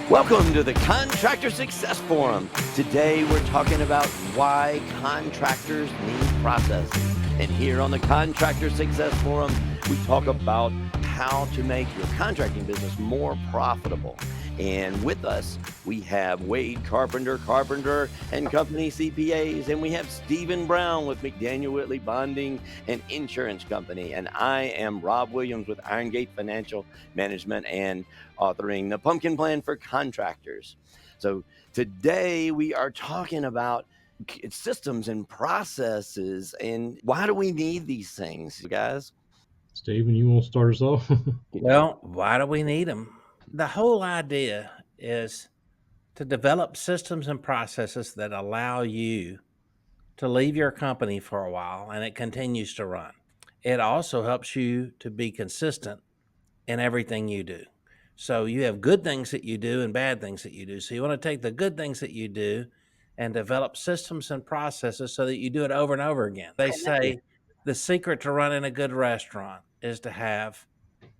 Welcome to the Contractor Success Forum. Today we're talking about why contractors need processes. And here on the Contractor Success Forum, we talk about how to make your contracting business more profitable. And with us, we have Wade Carpenter and Company CPAs, and we have Stephen Brown with McDaniel Whitley Bonding and Insurance Company. And I am Rob Williams with Iron Gate Financial Management and authoring The Pumpkin Plan for Contractors. So today we are talking about systems and processes and why do we need these things, guys? Stephen, you want to start us off? Well, why do we need them? The whole idea is to develop systems and processes that allow you to leave your company for a while and it continues to run. It also helps you to be consistent in everything you do. So you have good things that you do and bad things that you do. So you want to take the good things that you do and develop systems and processes so that you do it over and over again. They say the secret to running a good restaurant is to have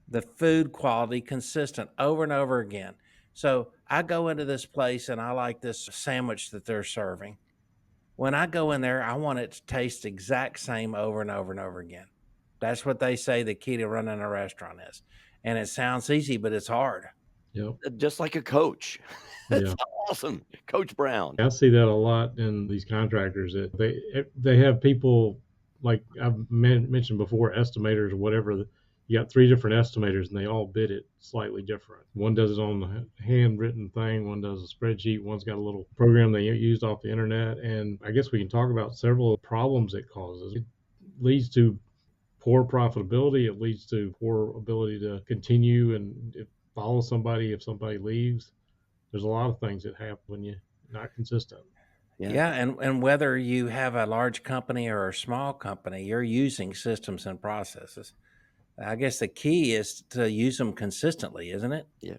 the food quality consistent over and over again. So I go into this place and I like this sandwich that they're serving. When I go in there, I want it to taste exact same over and over and over again. That's what they say the key to running a restaurant is. And it sounds easy, but it's hard. Yep. Just like a coach. That's Yeah. awesome. Coach Brown. I see that a lot in these contractors that they have people like I've mentioned before, estimators or whatever. You got 3 different estimators and they all bid it slightly different. One does it on the handwritten thing, one does a spreadsheet, one's got a little program they used off the internet. And I guess we can talk about several problems it causes. It leads to poor profitability. It leads to poor ability to continue and follow somebody if somebody leaves. There's a lot of things that happen when you're not consistent. Yeah, and whether you have a large company or a small company, you're using systems and processes. I guess the key is to use them consistently, isn't it? Yeah.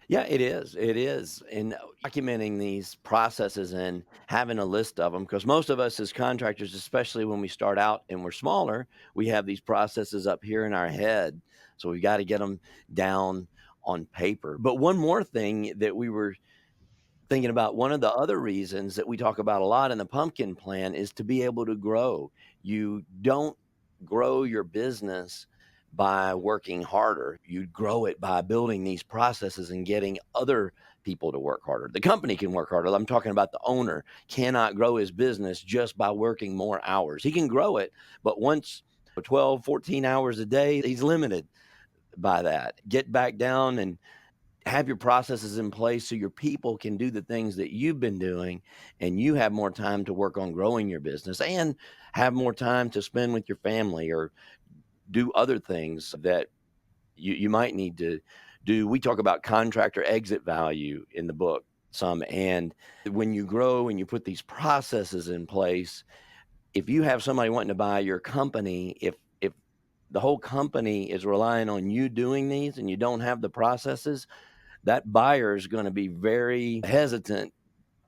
Yeah, it is. It is. And documenting these processes and having a list of them, because most of us as contractors, especially when we start out and we're smaller, we have these processes up here in our head. So we've got to get them down on paper. But one more thing that we were thinking about, one of the other reasons that we talk about a lot in the Pumpkin Plan is to be able to grow. You don't grow your business by working harder. You grow it by building these processes and getting other people to work harder. The company can work harder. I'm talking about the owner cannot grow his business just by working more hours. He can grow it, but once 12, 14 hours a day, he's limited by that. Get back down and have your processes in place so your people can do the things that you've been doing and you have more time to work on growing your business and have more time to spend with your family or do other things that you might need to do. We talk about contractor exit value in the book some, and when you grow and you put these processes in place, if you have somebody wanting to buy your company, if the whole company is relying on you doing these and you don't have the processes, that buyer is going to be very hesitant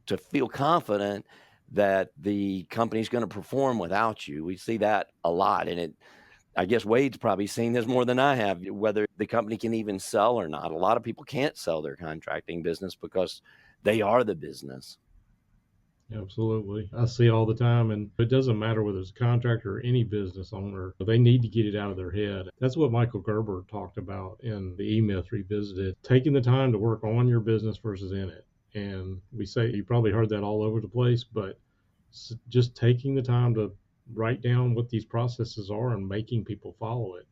to feel confident that the company's going to perform without you. We see that a lot. And I guess Wade's probably seen this more than I have, whether the company can even sell or not. A lot of people can't sell their contracting business because they are the business. Absolutely. I see all the time, and it doesn't matter whether it's a contractor or any business owner, they need to get it out of their head. That's what Michael Gerber talked about in the E-Myth Revisited, taking the time to work on your business versus in it. And we say, you probably heard that all over the place, but just taking the time to write down what these processes are and making people follow it.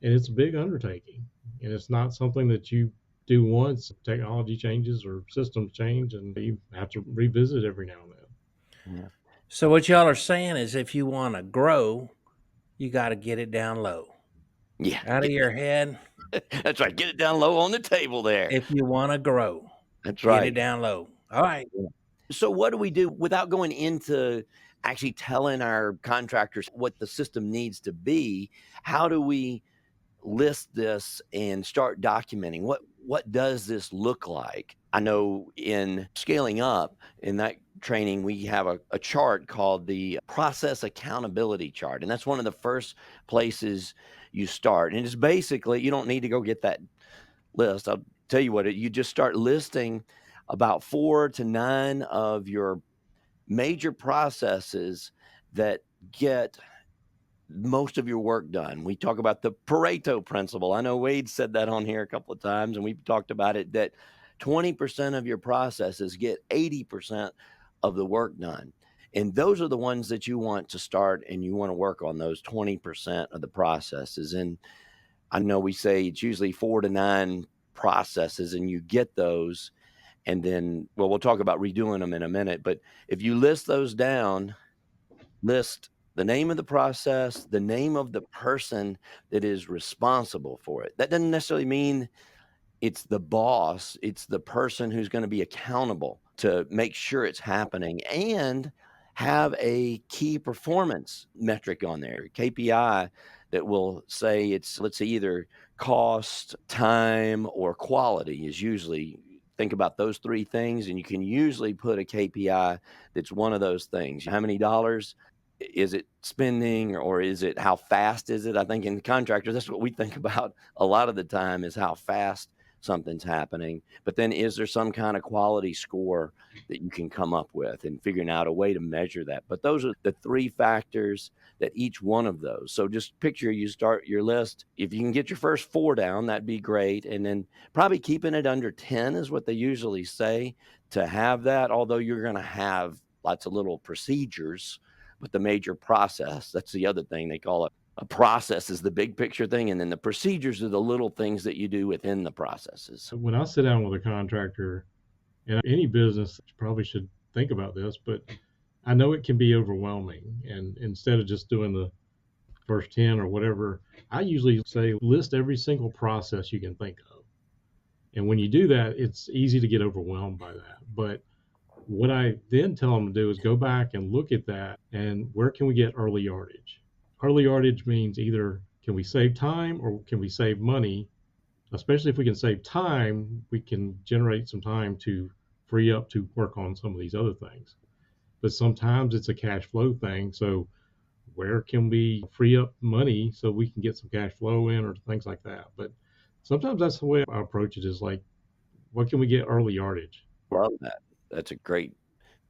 And it's a big undertaking, and it's not something that you do once. Technology changes or systems change, and you have to revisit every now and then. Yeah. So what y'all are saying is if you want to grow, you got to get it down low. Yeah. Out of your head. That's right. Get it down low on the table there. If you want to grow, That's get right. it down low. All right. So what do we do without going into actually telling our contractors what the system needs to be? How do we list this and start documenting what does this look like? I know in scaling up in that training, we have a chart called the process accountability chart. And that's one of the first places you start. And it's basically, you don't need to go get that list. I'll tell you what, you just start listing about 4 to 9 of your major processes that get most of your work done. We talk about the Pareto principle. I know Wade said that on here a couple of times, and we've talked about it, that 20% of your processes get 80% of the work done. And those are the ones that you want to start, and you want to work on those 20% of the processes. And I know we say it's usually 4 to 9 processes, and you get those. And then, well, we'll talk about redoing them in a minute. But if you list those down, list the name of the process, the name of the person that is responsible for it. That doesn't necessarily mean it's the boss, it's the person who's going to be accountable to make sure it's happening, and have a key performance metric on there, KPI, that will say it's, let's say, either cost, time, or quality is usually, think about those three things, and you can usually put a KPI that's one of those things. How many dollars is it spending, or is it how fast is it? I think in contractors, that's what we think about a lot of the time, is how fast something's happening. But then is there some kind of quality score that you can come up with, and figuring out a way to measure that? But those are the three factors that each one of those. So just picture, you start your list. If you can get your first 4 down, that'd be great. And then probably keeping it under 10 is what they usually say to have that, although you're going to have lots of little procedures. But the major process, that's the other thing they call it. A process is the big picture thing, and then the procedures are the little things that you do within the processes. So when I sit down with a contractor, and any business probably should think about this, but I know it can be overwhelming. And instead of just doing the first 10 or whatever, I usually say list every single process you can think of. And when you do that, it's easy to get overwhelmed by that. But what I then tell them to do is go back and look at that, and where can we get early yardage? Early yardage means either can we save time or can we save money? Especially if we can save time, we can generate some time to free up to work on some of these other things. But sometimes it's a cash flow thing. So where can we free up money so we can get some cash flow in, or things like that? But sometimes that's the way I approach it, is like, what can we get early yardage? Love that. That's a great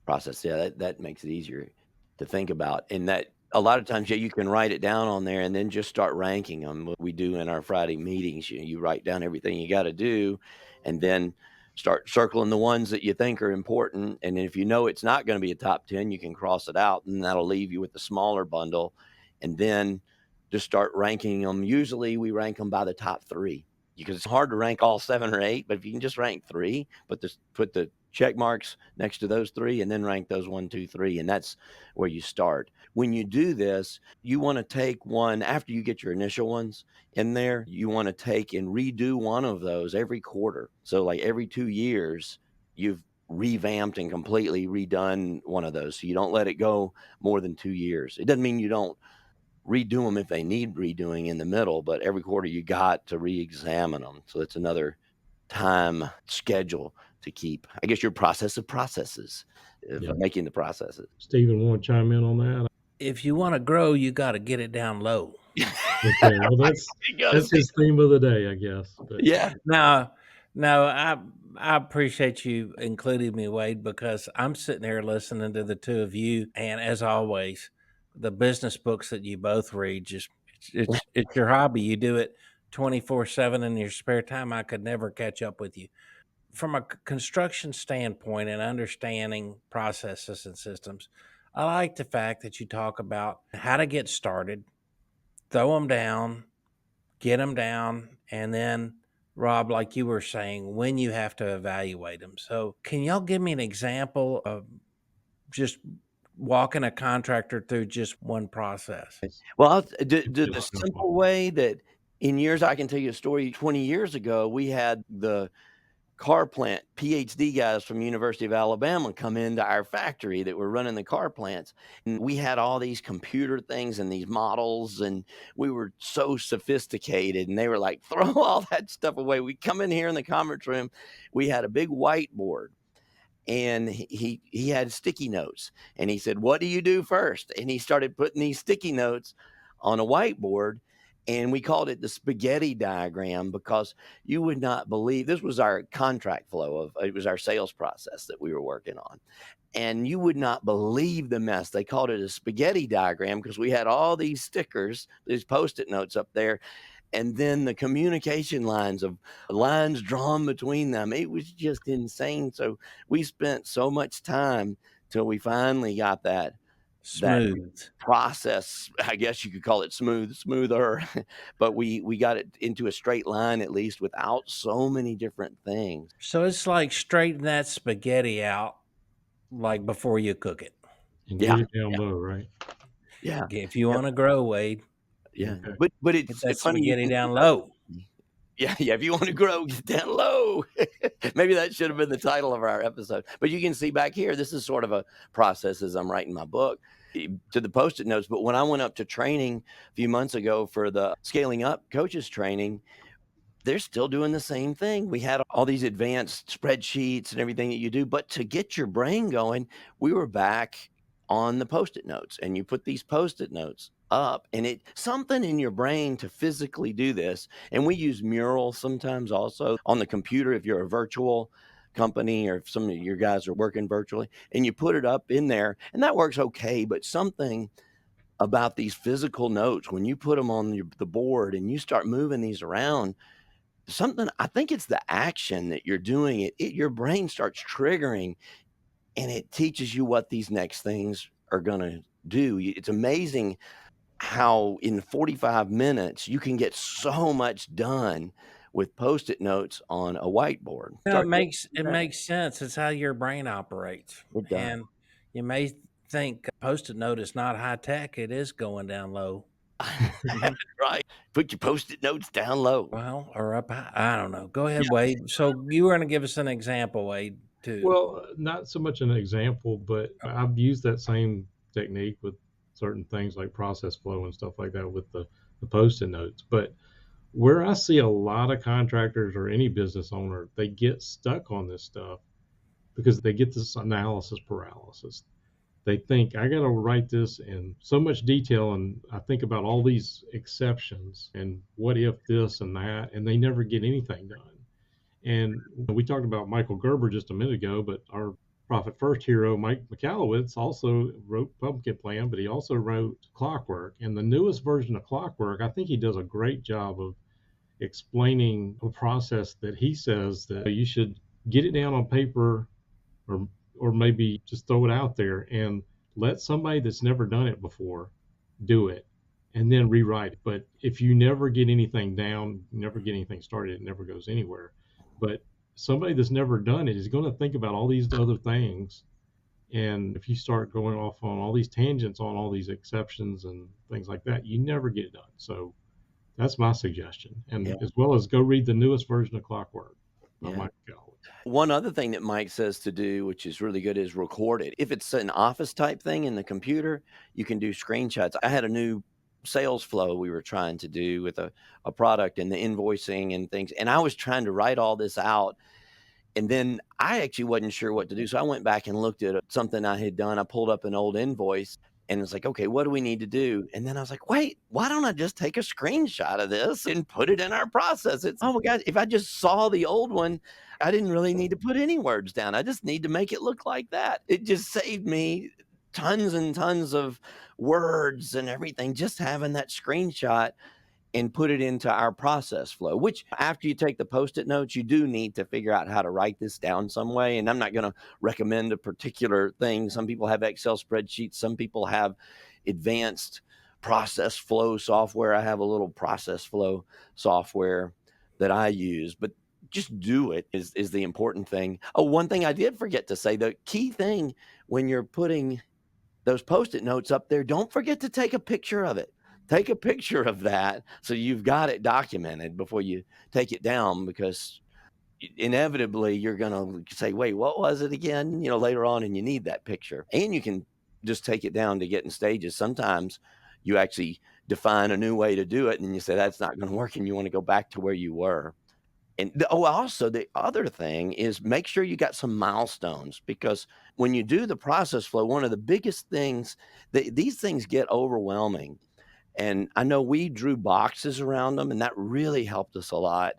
process. Yeah, that makes it easier to think about. And that a lot of times, yeah, you can write it down on there and then just start ranking them. What we do in our Friday meetings, you write down everything you got to do, and then start circling the ones that you think are important. And then if you know it's not going to be a top 10, you can cross it out, and that'll leave you with the smaller bundle. And then just start ranking them. Usually we rank them by the top 3, because it's hard to rank all 7 or 8, but if you can just rank 3, put the check marks next to those 3, and then rank those 1, 2, 3, and that's where you start. When you do this, you want to take one after you get your initial ones in there. You want to take and redo one of those every quarter. So like every 2 years, you've revamped and completely redone one of those. So you don't let it go more than 2 years. It doesn't mean you don't redo them if they need redoing in the middle, but every quarter you got to re-examine them. So it's another time schedule to keep. I guess your process of processes, of Yeah. making the processes. Stephen, want to chime in on that? If you want to grow, you got to get it down low. Okay, well, that's his theme of the day, I guess. But Yeah. No, I appreciate you including me, Wade, because I'm sitting here listening to the two of you, and as always, the business books that you both read, just it's your hobby. You do it 24/7 in your spare time. I could never catch up with you. From a construction standpoint and understanding processes and systems, I like the fact that you talk about how to get started, throw them down, get them down, and then, Rob, like you were saying, when you have to evaluate them. So can y'all give me an example of just walking a contractor through just one process? Well, the simple way that, in years, I can tell you a story. 20 years ago, we had the car plant PhD guys from University of Alabama come into our factory that were running the car plants. And we had all these computer things and these models, and we were so sophisticated, and they were like, throw all that stuff away. We come in here in the conference room, we had a big whiteboard, and he had sticky notes, and he said, what do you do first? And he started putting these sticky notes on a whiteboard, And we called it the spaghetti diagram because you would not believe this was our contract flow of it was our sales process that we were working on. And you would not believe the mess. They called it a spaghetti diagram because we had all these stickers, these post-it notes up there, and then the communication lines of lines drawn between them. It was just insane. So we spent so much time till we finally got that Smooth. process. I guess you could call it smoother, but we got it into a straight line at least without so many different things. So it's like straighten that spaghetti out like before you cook it. And Yeah, get it down yeah, low, right? yeah, If you yeah, want to grow, Wade, yeah. Okay. But get it's that funny you spaghetti think down about it. low. Yeah, yeah, if you wanna grow, get down low. Maybe that should have been the title of our episode, but you can see back here, this is sort of a process as I'm writing my book, to the Post-it notes, but when I went up to training a few months ago for the Scaling Up coaches training, they're still doing the same thing. We had all these advanced spreadsheets and everything that you do, but to get your brain going, we were back on the Post-it notes, and you put these Post-it notes up, and it something in your brain to physically do this, and we use Mural sometimes also on the computer if you're a virtual company or if some of your guys are working virtually, and you put it up in there, and that works okay, but something about these physical notes, when you put them on the board and you start moving these around, something I think it's the action that you're doing it your brain starts triggering, and it teaches you what these next things are gonna do. It's amazing how in 45 minutes you can get so much done with Post-it notes on a whiteboard. No, Start doing it that. makes sense. It's how your brain operates. It does. And you may think a post-it note is not high tech. It is going down low. That's right. Put your Post-it notes down low. Well, or up high. I don't know. Go Yeah. ahead, Wade. So you were going to give us an example, Wade, too. Well, not so much an example, but I've used that same technique with certain things like process flow and stuff like that with the post-it notes. But where I see a lot of contractors or any business owner, they get stuck on this stuff because they get this analysis paralysis. They think I got to write this in so much detail, and I think about all these exceptions and what if this and that, and they never get anything done. And we talked about Michael Gerber just a minute ago, but our Profit First hero, Mike McAllowitz, also wrote Pumpkin Plan, but he also wrote Clockwork. And the newest version of Clockwork, I think he does a great job of explaining a process that he says that you should get it down on paper, or or maybe just throw it out there and let somebody that's never done it before do it and then rewrite it. But if you never get anything down, never get anything started, it never goes anywhere. But somebody that's never done it is going to think about all these other things. And if you start going off on all these tangents on all these exceptions and things like that, you never get it done. So that's my suggestion. Yeah. And as well as go read the newest version of Clockwork by Yeah. Mike Galloway. One other thing that Mike says to do, which is really good, is record it. If it's an office type thing in the computer, you can do screenshots. I had a new sales flow we were trying to do with a product and the invoicing and things. And I was trying to write all this out. And then I actually wasn't sure what to do. So I went back and looked at something I had done. I pulled up an old invoice and it's like, okay, what do we need to do? And then I was like, wait, why don't I just take a screenshot of this and put it in our process? It's, oh my God, if I just saw the old one, I didn't really need to put any words down. I just need to make it look like that. It just saved me tons and tons of words and everything, just having that screenshot and put it into our process flow, which after you take the Post-it notes, you do need to figure out how to write this down some way. And I'm not going to recommend a particular thing. Some people have Excel spreadsheets. Some people have advanced process flow software. I have a little process flow software that I use, but just do it is the important thing. Oh, one thing I did forget to say, the key thing when you're putting those Post-it notes up there, don't forget to take a picture of it. Take a picture of that so you've got it documented before you take it down, because inevitably you're going to say, wait, what was it again? Later on, and you need that picture. And you can just take it down to get in stages. Sometimes you actually define a new way to do it and you say that's not going to work and you want to go back to where you were. And also the other thing is make sure you got some milestones, because when you do the process flow, one of the biggest things, these things get overwhelming. And I know we drew boxes around them, and that really helped us a lot.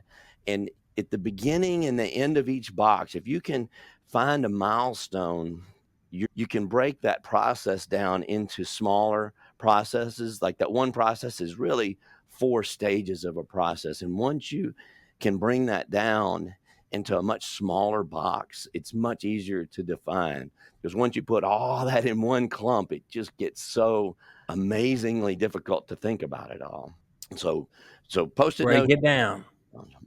And at the beginning and the end of each box, if you can find a milestone, you can break that process down into smaller processes. Like that one process is really 4 stages of a process. And once you can bring that down into a much smaller box, it's much easier to define. Because once you put all that in one clump, it just gets so amazingly difficult to think about it all. So Post-it Break notes, it down.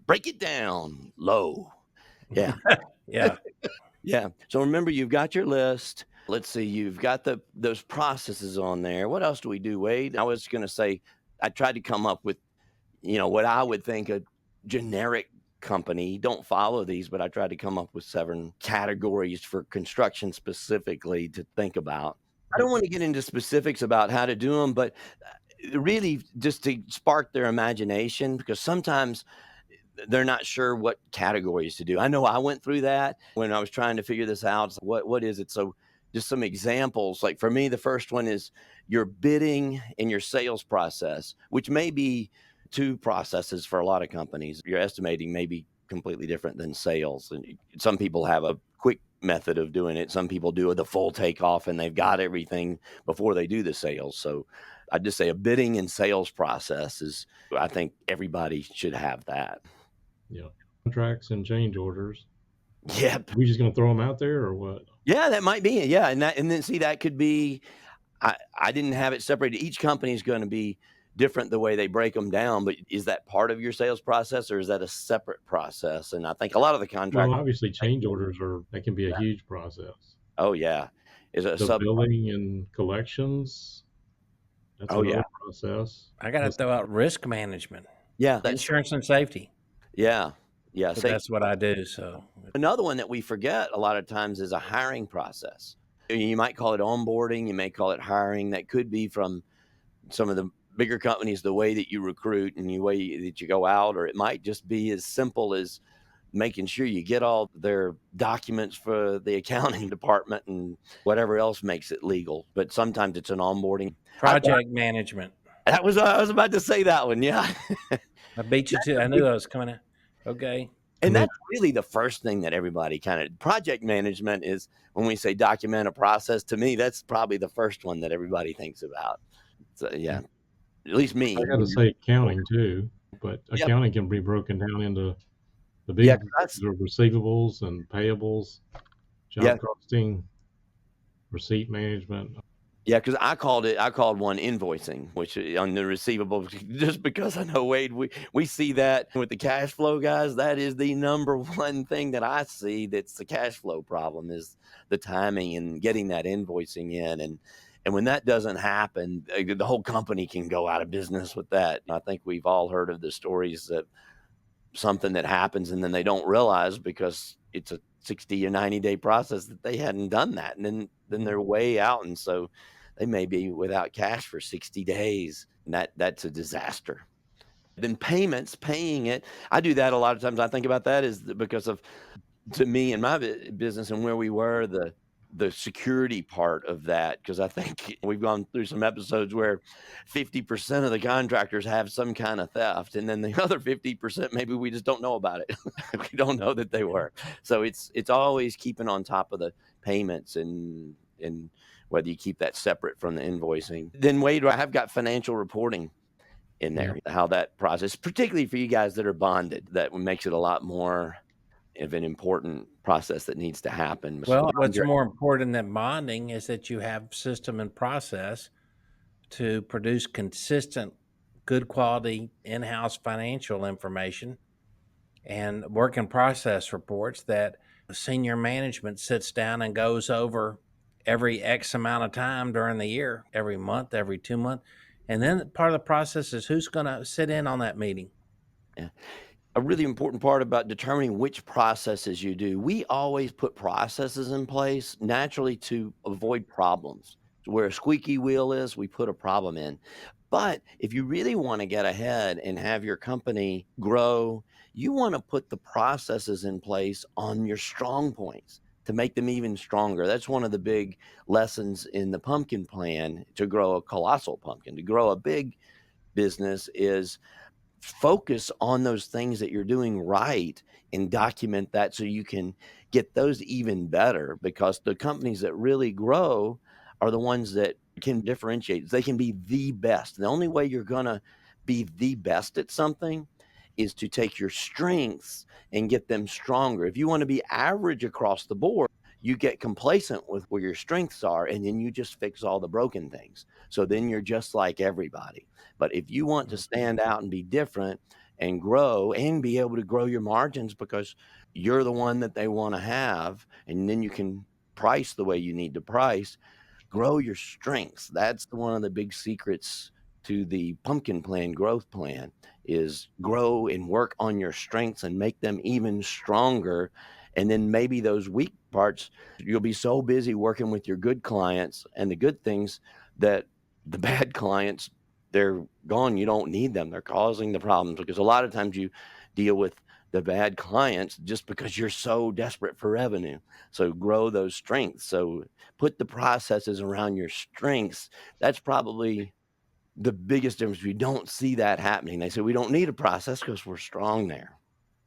break it down low. Yeah. Yeah. Yeah. So remember, you've got your list. Let's see, you've got those processes on there. What else do we do, Wade? I was going to say, I tried to come up with, what I would think a generic company. Don't follow these, but I tried to come up with 7 categories for construction specifically to think about. I don't want to get into specifics about how to do them, but really just to spark their imagination, because sometimes they're not sure what categories to do. I know I went through that when I was trying to figure this out. It's like, what is it? So just some examples. Like for me, the first one is your bidding and your sales process, which may be 2 processes for a lot of companies. Your estimating may be completely different than sales. And some people have a quick method of doing it. Some people do the full takeoff and they've got everything before they do the sales. So I'd just say a bidding and sales process is, I think everybody should have that. Yeah. Contracts and change orders. Yep. We just going to throw them out there or what? Yeah, that might be it. Yeah, and then see, that could be, I didn't have it separated. Each company is gonna be different the way they break them down, but is that part of your sales process, or is that a separate process? And I think a lot of the Well, contractors. obviously, change orders that can be a huge process. Oh, yeah. Is it a The sub? billing and collections, that's Oh, yeah. another process. I got to throw out risk management, Yeah, that's insurance and safety. yeah. Yeah, But say that's what I do. So another one that we forget a lot of times is a hiring process. You might call it onboarding, you may call it hiring. That could be from some of the bigger companies, the way that you recruit and the way that you go out, or it might just be as simple as making sure you get all their documents for the accounting department and whatever else makes it legal. But sometimes it's an onboarding. project management. I was about to say that one. Yeah. I beat you to. I knew I was coming out. Okay. And that's really the first thing that everybody project management is. When we say document a process, to me, that's probably the first one that everybody thinks about. So, yeah, at least me. I got to say accounting too, but Yep. accounting can be broken down into the Yeah, big receivables and payables, job Yeah. costing, receipt management. Yeah, because I called one invoicing, which on the receivable, just because I know, Wade, we see that with the cash flow guys. That is the number one thing that I see that's the cash flow problem, is the timing and getting that invoicing in. And when that doesn't happen, the whole company can go out of business with that. I think we've all heard of the stories that something that happens and then they don't realize, because it's a 60 or 90-day process, that they hadn't done that. And then they're way out. And so they may be without cash for 60 days. And that's a disaster. Then payments, paying it. I do that a lot of times. I think about that is because of, to me and my business and where we were, the security part of that, because I think we've gone through some episodes where 50% of the contractors have some kind of theft, and then the other 50%, maybe we just don't know about it. We don't know that they were. So it's always keeping on top of the payments, and whether you keep that separate from the invoicing. Then, Wade, I have got financial reporting in there, how that process, particularly for you guys that are bonded, that makes it a lot more of an important process that needs to happen. Well, what's more important than bonding is that you have system and process to produce consistent, good quality in-house financial information and work in process reports that senior management sits down and goes over every X amount of time during the year, every month, every 2 months. And then part of the process is who's going to sit in on that meeting. Yeah. A really important part about determining which processes you do. We always put processes in place naturally to avoid problems. So where a squeaky wheel is, we put a problem in. But if you really want to get ahead and have your company grow, you want to put the processes in place on your strong points to make them even stronger. That's one of the big lessons in the pumpkin plan, to grow a colossal pumpkin, to grow a big business is focus on those things that you're doing right and document that so you can get those even better, because the companies that really grow are the ones that can differentiate. They can be the best. The only way you're going to be the best at something is to take your strengths and get them stronger. If you want to be average across the board, you get complacent with where your strengths are, and then you just fix all the broken things. So then you're just like everybody. But if you want to stand out and be different and grow and be able to grow your margins because you're the one that they want to have, and then you can price the way you need to price, grow your strengths. That's one of the big secrets to the pumpkin plan growth plan is grow and work on your strengths and make them even stronger. And then maybe those weak parts, you'll be so busy working with your good clients and the good things that the bad clients, they're gone. You don't need them. They're causing the problems, because a lot of times you deal with the bad clients just because you're so desperate for revenue. So grow those strengths. So put the processes around your strengths. That's probably the biggest difference. We don't see that happening. They say we don't need a process because we're strong there.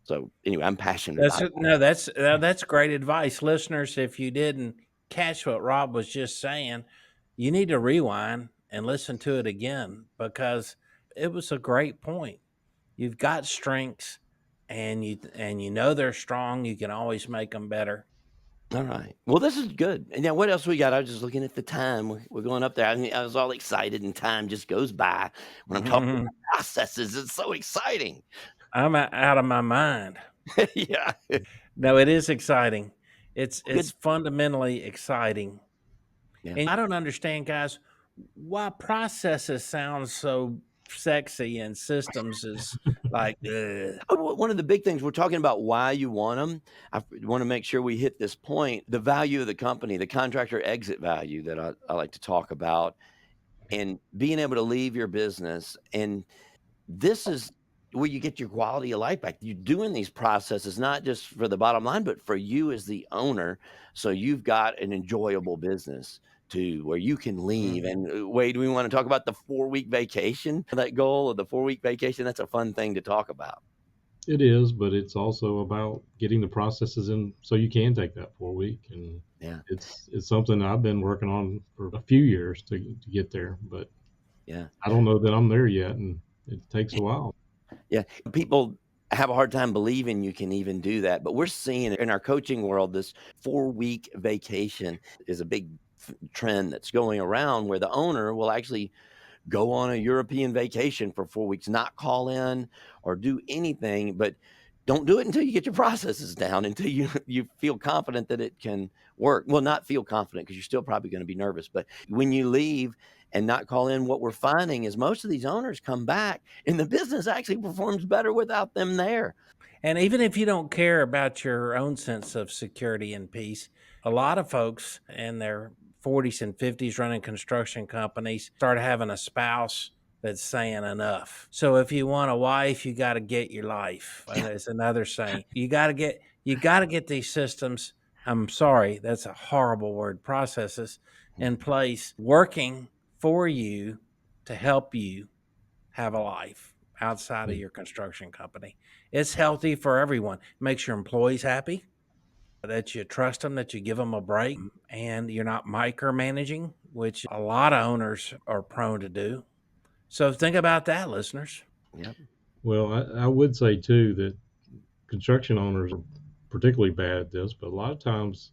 So anyway, I'm passionate That's about it. No, that's great advice, listeners. If you didn't catch what Rob was just saying, you need to rewind and listen to it again, because it was a great point. You've got strengths, and you know they're strong. You can always make them better. it. All right. Well, this is good. And now what else we got? I was just looking at the time. We're going up there. I was all excited, and time just goes by when I'm talking about processes. It's so exciting. I'm out of my mind. Yeah. No, it is exciting. It's Good. fundamentally exciting. Yeah. And I don't understand, guys, why processes sound so sexy and systems is like, ugh. One of the big things we're talking about, why you want them. I want to make sure we hit this point. The value of the company, the contractor exit value that I like to talk about, and being able to leave your business. And this is where you get your quality of life back. You're doing these processes not just for the bottom line, but for you as the owner. So you've got an enjoyable business too, where you can leave. Mhm. And Wade, we want to talk about the 4-week vacation. That goal of the 4-week vacation. That's a fun thing to talk about. It is, but it's also about getting the processes in so you can take that 4 week. And Yeah. it's something I've been working on for a few years to get there, but Yeah. I don't know that I'm there yet, and it takes a while. Yeah. People have a hard time believing you can even do that. But we're seeing in our coaching world, this 4-week vacation is a big trend that's going around, where the owner will actually go on a European vacation for 4 weeks, not call in or do anything, but don't do it until you get your processes down, until you feel confident that it can work. Well, not feel confident, because you're still probably going to be nervous, but when you leave and not call in, what we're finding is most of these owners come back and the business actually performs better without them there. And even if you don't care about your own sense of security and peace, a lot of folks in their 40s and 50s running construction companies start having a spouse that's saying enough. So if you want a wife, you got to get your life. And there's another saying. You got to get these systems. I'm sorry, that's a horrible word, processes in place working for you to help you have a life outside of Yeah. your construction company. It's healthy for everyone. Makes your employees happy, that you trust them, that you give them a break, and you're not micromanaging, which a lot of owners are prone to do. So think about that, listeners. Yep. Well, I would say too that construction owners are particularly bad at this, but a lot of times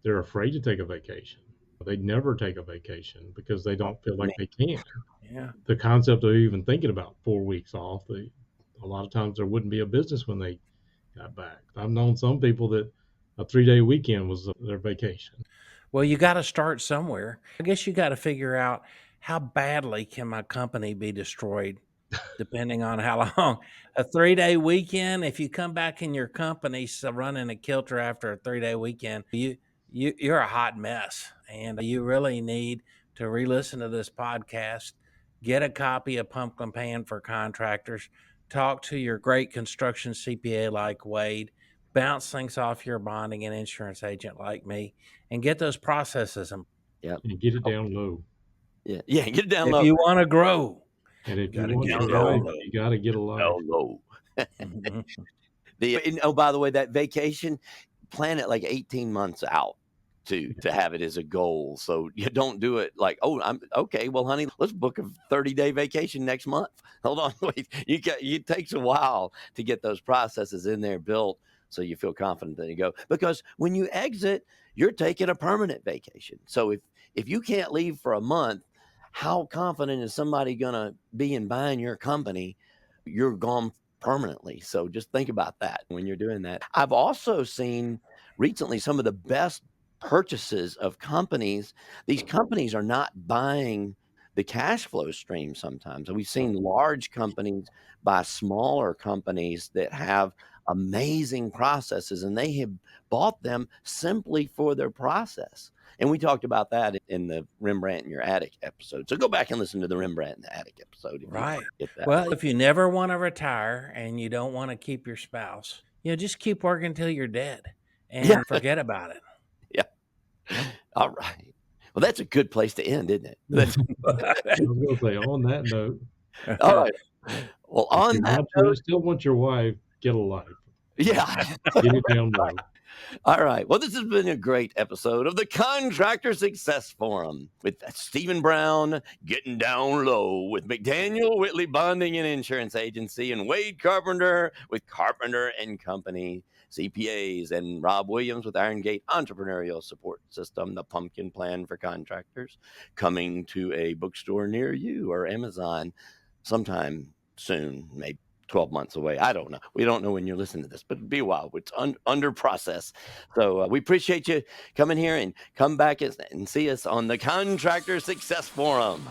they're afraid to take a vacation. They never take a vacation because they don't feel like they can. Yeah. The concept of even thinking about 4 weeks off, a lot of times there wouldn't be a business when they got back. I've known some people that a 3 day weekend was their vacation. Well, you got to start somewhere. I guess you got to figure out, how badly can my company be destroyed, depending on how long. A 3-day weekend, if you come back in your company running a kilter after a 3-day weekend, you're a hot mess, and you really need to re-listen to this podcast, get a copy of Pumpkin Pan for Contractors, talk to your great construction CPA like Wade, bounce things off your bonding and insurance agent like me, and get those processes. Yep. And get it Oh, down low. yeah. Yeah. Get it down If low. you want to grow. And if you Gotta want get your down life, low. you got to get a life. Hell no. Mhm. Oh, by the way, that vacation, plan it like 18 months out to have it as a goal. So you don't do it like, oh, I'm okay. Well, honey, let's book a 30-day vacation next month. Hold on, wait. It takes a while to get those processes in there built so you feel confident that you go. Because when you exit, you're taking a permanent vacation. So if you can't leave for a month, how confident is somebody gonna be in buying your company? You're gone permanently. So just think about that when you're doing that. I've also seen recently some of the best purchases of companies. These companies are not buying the cash flow stream sometimes. And we've seen large companies buy smaller companies that have amazing processes, and they have bought them simply for their process. And we talked about that in the Rembrandt in Your Attic episode. So go back and listen to the Rembrandt in the Attic episode if you Right. get that. Well, if you never want to retire and you don't want to keep your spouse, just keep working till you're dead Yeah. and forget about it. Yeah. All right. Well, that's a good place to end, isn't it? That's I was going to say, on that note, all right. Well, if on that you note, still want your wife, get a life. yeah. Get it down low. All right. Well, this has been a great episode of the Contractor Success Forum with Stephen Brown getting down low with McDaniel Whitley Bonding and Insurance Agency and Wade Carpenter with Carpenter and Company CPAs and Rob Williams with Iron Gate Entrepreneurial Support System, the pumpkin plan for contractors, coming to a bookstore near you or Amazon sometime soon, maybe 12 months away. I don't know. We don't know when you're listening to this, but it'll be a while. It's under process. So we appreciate you coming here and come back and see us on the Contractor Success Forum.